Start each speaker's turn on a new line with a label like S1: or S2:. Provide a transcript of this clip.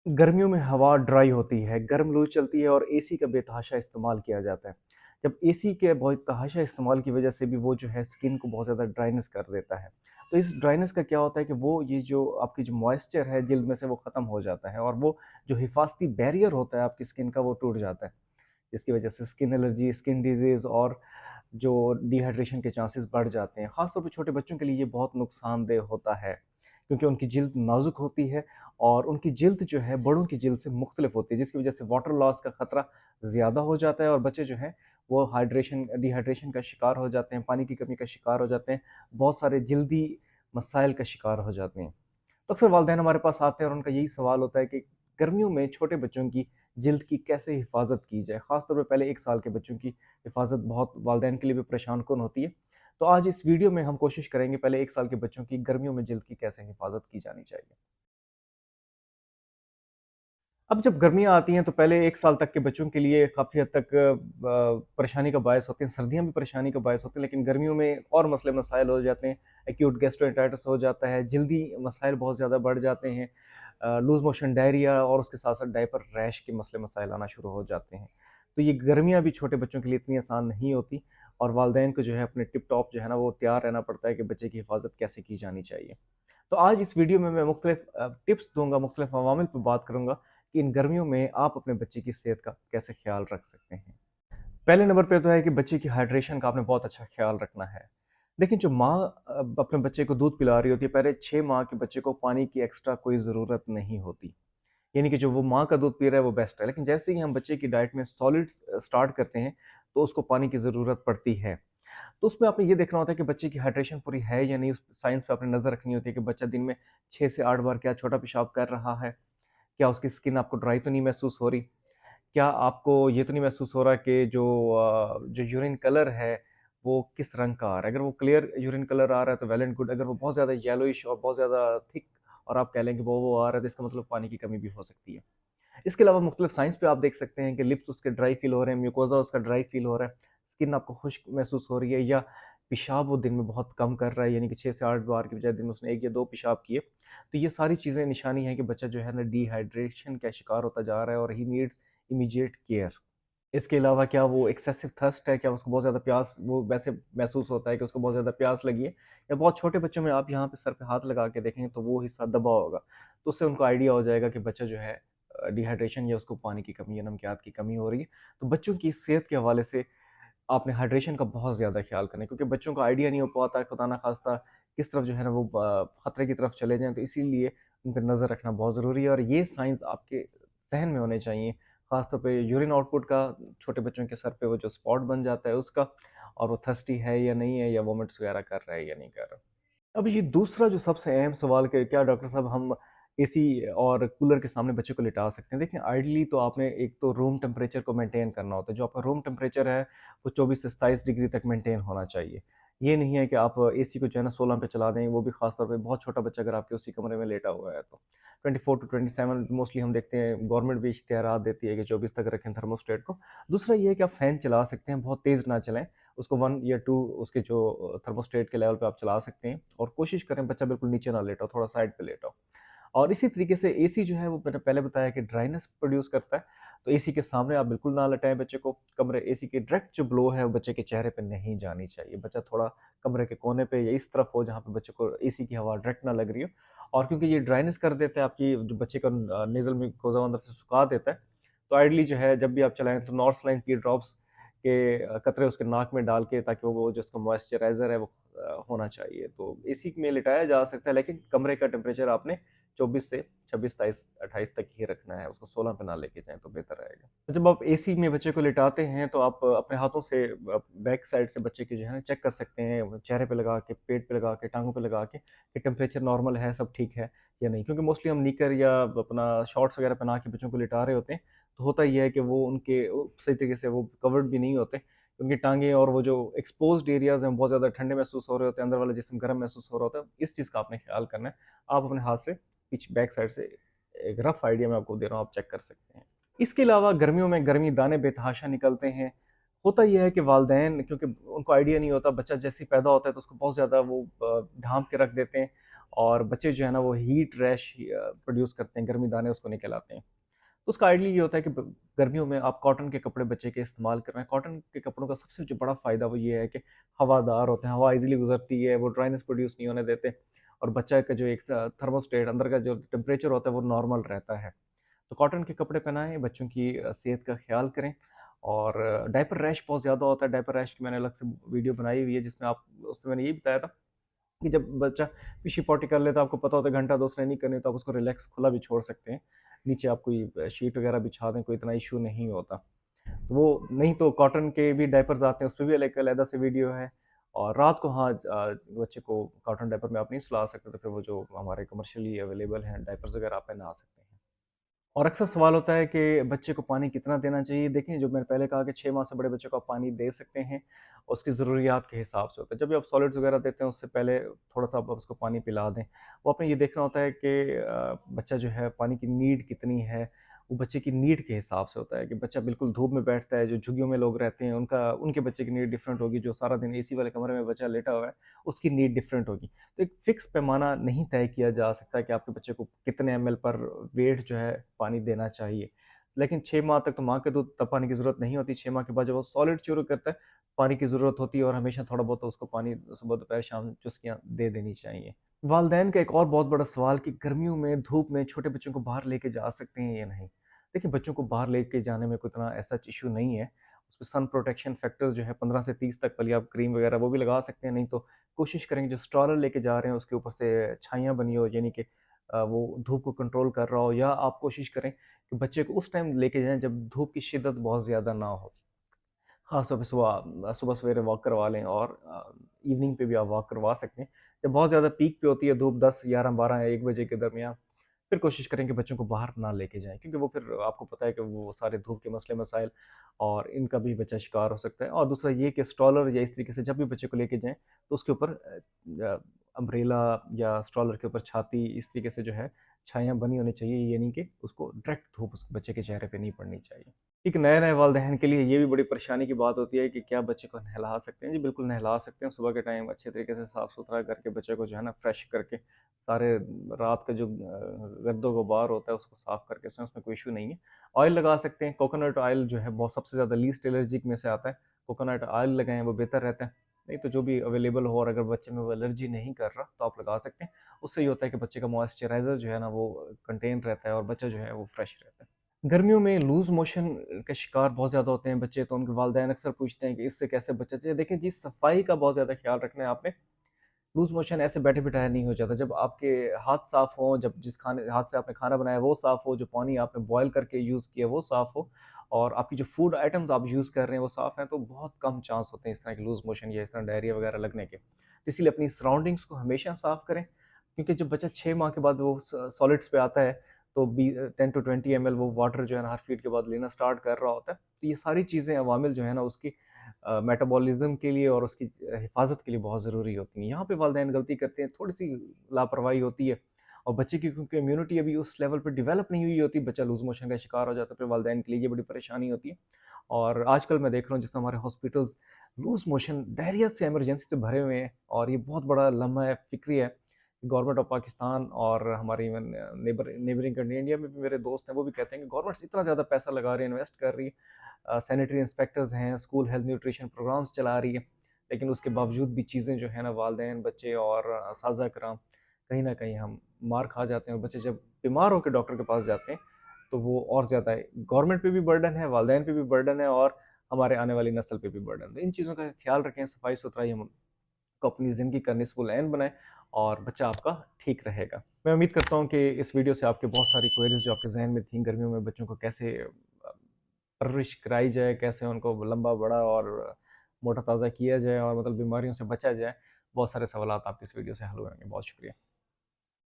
S1: गर्मियों में हवा ड्राई होती है, गर्म लू चलती है और एसी का बेतहाशा इस्तेमाल किया जाता है। जब एसी के बेतहाशा इस्तेमाल की वजह से भी वो जो है स्किन को बहुत ज़्यादा ड्राइनेस कर देता है। तो इस ड्राइनेस का क्या होता है कि वो ये जो आपकी जो मॉइस्चर है जिल्द में से वो ख़त्म हो जाता है और वो जो हिफाज़ती बैरियर होता है आपकी स्किन का वो टूट जाता है। जिसकी वजह से स्किन एलर्जी, स्किन डिजीज़ और जो डिहाइड्रेशन के चांसेस बढ़ जाते हैं। ख़ास तौर पे छोटे बच्चों के लिए ये बहुत नुकसानदेह होता है, क्योंकि उनकी जिल्द नाज़ुक होती है और उनकी जिल्द जो है बड़ों की जिल्द से मुख्तलिफ होती है, जिसकी वजह से वाटर लॉस का खतरा ज़्यादा हो जाता है और बच्चे जो हैं वो डिहाइड्रेशन का शिकार हो जाते हैं, पानी की कमी का शिकार हो जाते हैं, बहुत सारे जिल्दी मसाइल का शिकार हो जाते हैं। तो अक्सर वालिदैन हमारे पास आते हैं और उनका यही सवाल होता है कि गर्मियों में छोटे बच्चों की जिल्द की कैसे हिफाजत की जाए। ख़ास तौर पे पहले 1 साल के बच्चों की हिफाजत बहुत वालिदैन के लिए भी परेशान कुन होती है। तो आज इस वीडियो में हम कोशिश करेंगे पहले 1 साल के बच्चों की गर्मियों में जिल्द की कैसे हिफाजत की जानी चाहिए। अब जब गर्मियाँ आती हैं तो पहले 1 साल तक के बच्चों के लिए काफ़ी हद तक परेशानी का बायस होती हैं, सर्दियाँ भी परेशानी का बायस होती हैं, लेकिन गर्मियों में और मसले मसाइल हो जाते हैं, एक्यूट गैस्ट्रोएंटेरिटिस हो जाता है, जल्दी मसाइल बहुत ज़्यादा बढ़ जाते हैं, लूज़ मोशन, डायरिया और उसके साथ-साथ डायपर रैश के मसले मसाइल आना शुरू हो जाते हैं। तो ये गर्मियाँ भी छोटे बच्चों के लिए इतनी आसान नहीं होती और वालिदैन को जो है अपने टिप टॉप जो है ना वो तैयार रहना पड़ता है कि बच्चे की हिफाज़त कैसे की जानी चाहिए। तो आज इस वीडियो में मैं मुख्तलिफ टिप्स दूँगा, मुख्तलिफ अवामिल पे बात करूँगा कि इन गर्मियों में आप अपने बच्चे की सेहत का कैसे ख़्याल रख सकते हैं। पहले नंबर पे तो है कि बच्चे की हाइड्रेशन का आपने बहुत अच्छा ख़्याल रखना है। देखिए जो माँ अपने बच्चे को दूध पिला रही होती है, पहले 6 माह के बच्चे को पानी की एक्स्ट्रा कोई ज़रूरत नहीं होती। यानी कि जो वो माँ का दूध पी रहा है वो बेस्ट है। लेकिन जैसे ही हम बच्चे की डाइट में सॉलिड्स स्टार्ट करते हैं, तो उसको पानी की ज़रूरत पड़ती है। तो उसमें आपने ये देखना होता है कि बच्चे की हाइड्रेशन पूरी है या नहीं, उस साइंस पे आपने नज़र रखनी होती है कि बच्चा दिन में 6 से 8 बार क्या छोटा पेशाब कर रहा है? क्या उसकी स्किन आपको ड्राई तो नहीं महसूस हो रही? क्या आपको ये तो नहीं महसूस हो रहा कि जो यूरिन कलर है, वो किस रंग का आ रहा है? अगर वो क्लियर यूरिन कलर आ रहा है तो वेल एंड गुड, अगर वो बहुत ज़्यादा येलोइश और बहुत ज़्यादा थिक और आप कह लें कि वो आ रहा है तो इसका मतलब पानी की कमी भी हो सकती है। इसके अलावा मुख्तलिफ साइंस पे आप देख सकते हैं कि लिप्स उसके ड्राई फ़ील हो रहे हैं, म्यूकोज़ा उसका ड्राई फ़ील हो रहा है, स्किन आपको खुश्क महसूस हो रही है या पेशाब वो दिन में बहुत कम कर रहा है, यानी कि 6 से 8 बार की बजाय दिन में उसने 1 या 2 पेशाब किए। तो ये सारी चीज़ें निशानी है कि बच्चा जो है ना डिहाइड्रेशन का शिकार होता जा रहा है और ही नीड्स इमीडिएट केयर। इसके अलावा क्या वो एक्सेसिव थर्स्ट है, क्या उसको बहुत ज़्यादा प्यास वो वैसे महसूस होता है कि उसको बहुत ज़्यादा प्यास लगी है, या बहुत छोटे बच्चों में आप यहाँ पे सर पे हाथ लगा के देखेंगे तो वो हिस्सा दबा होगा। तो उससे उनको आइडिया हो जाएगा कि बच्चा जो है डिहाइड्रेशन या उसको पानी की कमी या नमकियात की कमी हो रही है। तो बच्चों की सेहत के हवाले से आपने हाइड्रेशन का बहुत ज़्यादा ख़्याल करना है, क्योंकि बच्चों को आइडिया नहीं हो पाता है, खुदा ना ख़ास्ता किस तरफ जो है ना वो खतरे की तरफ चले जाएँ, तो इसीलिए उन पे नज़र रखना बहुत ज़रूरी है और ये साइंस आपके ज़हन में होने चाहिए। ख़ास तौर पे यूरिन आउटपुट का, छोटे बच्चों के सर पे वो जो स्पॉट बन जाता है उसका, और वो थर्स्टी है या नहीं है, या वॉमिट्स वगैरह कर रहा है या नहीं कर रहा। अब ये दूसरा जो सबसे अहम सवाल कि क्या डॉक्टर साहब हम एसी और कूलर के सामने बच्चे को लिटा सकते हैं? देखिए आइडियली तो आपने एक तो रूम टेम्परेचर को मेंटेन करना होता है। जो आपका रूम टेम्परेचर है वो 24 से 27 डिग्री तक मेंटेन होना चाहिए। ये नहीं है कि आप एसी को जो है ना 16 पे चला दें, वो भी खास तौर पे बहुत छोटा बच्चा अगर आपके उसी कमरे में लेटा हुआ है तो। 24 टू 27 मोस्टली हम देखते हैं, गवर्नमेंट भी इश्तिहारात देती है कि 24 तक रखें थर्मोस्टेट को। दूसरा ये है कि आप फ़ैन चला सकते हैं, बहुत तेज़ ना चलाएँ। उसको 1 या 2 उसके जो थर्मोस्टेट के लेवल पे आप चला सकते हैं और कोशिश करें बच्चा बिल्कुल नीचे ना लेटा हो, थोड़ा साइड पे लेटा हो। और इसी तरीके से एसी जो है वो मैंने पहले बताया कि ड्राइनेस प्रोड्यूस करता है, तो एसी के सामने आप बिल्कुल ना लेटाएँ बच्चे को। कमरे एसी की डायरेक्ट जो ब्लो है वो बच्चे के चेहरे पे नहीं जानी चाहिए। बच्चा थोड़ा कमरे के कोने पे या इस तरफ हो जहाँ पे बच्चे को एसी की हवा डायरेक्ट ना लग रही हो, और क्योंकि ये ड्राइनेस कर देता है आपकी जो बच्चे का नेज़ल म्यूकोज़ा अंदर से सुखा देता है, तो आइडियली जो है जब भी आप चलाएँ तो नॉर्सलाइन की ड्रॉप्स के कतरे उसके नाक में डाल के, ताकि वो जो उसका मॉइस्चराइज़र है वो होना चाहिए। तो एसी में लिटाया जा सकता है, लेकिन कमरे का टेम्परेचर आपने 24 से 26, 27, 28 तक ही रखना है, उसको 16 पे ना लेके जाएँ तो बेहतर रहेगा। तो जब आप एसी में बच्चे को लिटाते हैं तो आप अपने हाथों से बैक साइड से बच्चे के जो है ना चेक कर सकते हैं, चेहरे पे लगा के, पेट पे लगा के, टाँगों पे लगा के कि टेम्परेचर नॉर्मल है, सब ठीक है या नहीं। क्योंकि मोस्टली हम निकर या अपना शॉर्ट्स वगैरह पहना के बच्चों को लिटा रहे होते हैं, तो होता ये है कि वो उनके सही तरीके से वो कवर्ड भी नहीं होते। उनकी टाँगें और वो जो एक्सपोज़्ड एरियाज़ हैं, बहुत ज़्यादा ठंडे महसूस हो रहे होते हैं, अंदर वाला जिस्म गर्म महसूस हो रहा होता है। इस चीज़ का आपने ख़्याल करना है। आप अपने हाथ से पीछे बैक साइड से एक रफ़ आइडिया मैं आपको दे रहा हूँ, आप चेक कर सकते हैं। इसके अलावा गर्मियों में गर्मी दाने बेतहाशा निकलते हैं। होता ये है कि वालिदैन, क्योंकि उनको आइडिया नहीं होता, बच्चा जैसे ही पैदा होता है तो उसको बहुत ज़्यादा वो ढाँप के रख देते हैं और बच्चे जो है ना वो हीट रैश प्रोड्यूस करते हैं, गर्मी दाने उसको निकल आते हैं। तो उसका आइडिया ये होता है कि गर्मियों में आप कॉटन के कपड़े बच्चे के इस्तेमाल कर रहे हैं। कॉटन के कपड़ों का सबसे जो बड़ा फ़ायदा वो ये है कि हवादार होते हैं, हवा इजीली गुजरती है, वो ड्राइनेस प्रोड्यूस नहीं होने देते और बच्चा का जो एक थर्मोस्टेट अंदर का जो टेम्परेचर होता है वो नॉर्मल रहता है। तो कॉटन के कपड़े पहनाएं, बच्चों की सेहत का ख्याल करें। और डायपर रैश बहुत ज़्यादा होता है। डायपर रैश की मैंने अलग से वीडियो बनाई हुई है जिसमें आप उसमें मैंने ये बताया था कि जब बच्चा पीछी पॉटी कर लेता है, आपको पता होता है घंटा 2 उसने नहीं करनी, तो आप उसको रिलैक्स खुला भी छोड़ सकते हैं। नीचे आप कोई शीट वगैरह बिछा दें, कोई इतना इश्यू नहीं होता। तो वो नहीं तो कॉटन के भी डायपर्स आते हैं, उसपे भी अलग अलग से वीडियो है। और रात को हाँ, बच्चे को कॉटन डायपर में आप नहीं सुला सकते, तो फिर वो जो हमारे कमर्शियली अवेलेबल हैं डायपर्स वगैरह आप पहना सकते हैं। और अक्सर सवाल होता है कि बच्चे को पानी कितना देना चाहिए। देखिए, जो मैंने पहले कहा कि 6 माह से बड़े बच्चे को आप पानी दे सकते हैं, उसकी ज़रूरियात के हिसाब से होता है। जब भी आप सॉलिड्स वगैरह देते हैं, उससे पहले थोड़ा-सा आप उसको पानी पिला दें। वो आपने ये देखना होता है कि बच्चा जो है पानी की नीड कितनी है, वो बच्चे की नीड के हिसाब से होता है कि बच्चा बिल्कुल धूप में बैठता है, जो झुग्गियों में लोग रहते हैं, उनके बच्चे की नीड डिफरेंट होगी, जो सारा दिन एसी वाले कमरे में बच्चा लेटा हुआ है, उसकी नीड डिफरेंट होगी। तो एक फिक्स पैमाना नहीं तय किया जा सकता कि आपके बच्चे को कितने एमएल पर वेट जो है पानी देना चाहिए। लेकिन 6 माह तक तो माँ के दूध तब पानी की ज़रूरत नहीं होती। 6 माह के बाद जब वो सॉलिड शुरू करता है, पानी की ज़रूरत होती है और हमेशा थोड़ा बहुत तो उसको पानी सुबह, दोपहर, शाम चुस्कियाँ दे देनी चाहिए। वालिदैन का एक और बहुत बड़ा सवाल कि गर्मियों में धूप में छोटे बच्चों को बाहर लेके जा सकते हैं या नहीं? देखिए, बच्चों को बाहर लेके जाने में कोई इतना ऐसा इश्यू नहीं है। उसमें सन प्रोटेक्शन फैक्टर्स जो है 15 से 30 तक वाली आप क्रीम वगैरह वो भी लगा सकते हैं। नहीं तो कोशिश करेंगे जो स्ट्रॉलर लेके जा रहे हैं उसके ऊपर से छाइयाँ बनी हो, यानी कि वो धूप को कंट्रोल कर रहा हो, या आप कोशिश करें कि बच्चे को उस टाइम लेके जाएँ जब धूप की शिद्दत बहुत ज़्यादा ना हो। हाँ, सुबह-सवेरे वॉक करवा लें और इवनिंग पे भी आप वॉक करवा सकते हैं। जब बहुत ज़्यादा पीक पे होती है धूप 10, 11, 12 या 1 बजे के दरमियान, फिर कोशिश करें कि बच्चों को बाहर ना लेके जाएँ, क्योंकि वो फिर आपको पता है कि वो सारे धूप के मसले-मसाइल और इनका भी बच्चा शिकार हो सकता है। और दूसरा ये कि स्ट्रॉलर या इस तरीके से जब भी बच्चे को लेके जाएँ, तो उसके ऊपर अम्ब्रेला या स्ट्रॉलर के ऊपर छाती इस तरीके से जो है छाया बनी होनी चाहिए, यानी कि उसको डायरेक्ट धूप उस बच्चे के चेहरे पे नहीं पड़नी चाहिए। एक नए-नए वालिदैन के लिए ये भी बड़ी परेशानी की बात होती है कि क्या बच्चे को नहला सकते हैं? जी, बिल्कुल नहला सकते हैं। सुबह के टाइम अच्छे तरीके से साफ-सुथरा करके बच्चे को जो है ना फ्रेश करके, सारे रात का जो गर्दो-गुबार होता है उसको साफ करके उसमें कोई इश्यू नहीं है। ऑयल लगा सकते हैं, कोकोनट ऑयल जो है बहुत सबसे ज़्यादा लीस्ट एलर्जिक में से आता है। कोकोनट ऑयल लगाएँ, वो बेहतर रहता है। नहीं तो जो भी अवेलेबल हो, और अगर बच्चे में वो एलर्जी नहीं कर रहा तो आप लगा सकते हैं। उससे ये होता है कि बच्चे का मॉइस्चराइज़र जो है ना वो कंटेन रहता है और बच्चा जो है वो फ्रेश रहता है। गर्मियों में लूज़ मोशन का शिकार बहुत ज़्यादा होते हैं बच्चे, तो उनके वालिदैन अक्सर पूछते हैं कि इससे कैसे बचा जाए। देखिए जी, सफाई का बहुत ज़्यादा ख़्याल रखना है आपने। लूज़ मोशन ऐसे बैठे-बिठाए नहीं हो जाता। जब आपके हाथ साफ़ हों, जब जिस खाने हाथ से आपने खाना बनाया वो साफ़ हो, जो पानी आपने बॉयल करके यूज़ किया वो साफ़ हो, और आपकी जो फूड आइटम्स आप यूज़ कर रहे हैं वो साफ़ हैं, तो बहुत कम चांस होते हैं इस तरह के लूज़ मोशन या इस तरह डायरिया वगैरह लगने के। इसीलिए अपनी सराउंडिंग्स को हमेशा साफ़ करें, क्योंकि जब बच्चा 6 माह के बाद वो सॉलिड्स पे आता है, तो 10 टू 20 एमएल वो वाटर जो है ना हर फीड के बाद लेना स्टार्ट कर रहा होता है। तो ये सारी चीज़ें अवामिल जो है ना उसकी मेटाबॉलिज़्म के लिए और उसकी हिफ़ाज़त के लिए बहुत ज़रूरी होती हैं। यहाँ पे वालिदैन गलती करते हैं, थोड़ी-सी लापरवाही होती है, और बच्चे की क्योंकि इम्यूनिटी अभी उस लेवल पे डेवलप नहीं हुई होती, बच्चा लूज़ मोशन का शिकार हो जाता है, फिर वालिदैन के लिए ये बड़ी परेशानी होती है। और आजकल मैं देख रहा हूँ जिस तरह हमारे हॉस्पिटल्स लूज़ मोशन, डायरिया से इमरजेंसी से भरे हुए हैं, और ये बहुत बड़ा लम्हा है, फ़िक्री है। गवर्नमेंट ऑफ पाकिस्तान और हमारी इवन नेबरिंग कंट्री इंडिया में भी मेरे दोस्त हैं, वो भी कहते हैं कि गवर्नमेंट इतना ज़्यादा पैसा लगा रही है, इन्वेस्ट कर रही है, सैनिटरी इंस्पेक्टर्स हैं, स्कूल हेल्थ न्यूट्रिशन प्रोग्राम्स चला रही है, लेकिन उसके बावजूद भी चीज़ें जो है ना वालिदैन, बच्चे और साज़ा कराम कहीं न कहीं हम मार खा जाते हैं, और बच्चे जब बीमार होकर डॉक्टर के पास जाते हैं, तो वो और ज़्यादा गवर्नमेंट पे भी बर्डन है, वालिदैन पे भी बर्डन है, और हमारे आने वाली नस्ल पे भी बर्डन है। तो इन चीज़ों का ख्याल रखें, सफाई-सुथराई हम को अपनी ज़िंदगी का निस्फ़ुल ऐन बनाएँ, और बच्चा आपका ठीक रहेगा। मैं उम्मीद करता हूँ कि इस वीडियो से आपके बहुत सारी क्वेरीज़ जो आपके ज़हन में थी, गर्मियों में बच्चों को कैसे परवरिश कराई जाए, कैसे उनको लंबा, बड़ा और मोटा-ताज़ा किया जाए और मतलब बीमारियों से बचा जाए, बहुत सारे सवालात आपके इस वीडियो से हल हुए होंगे। बहुत शुक्रिया।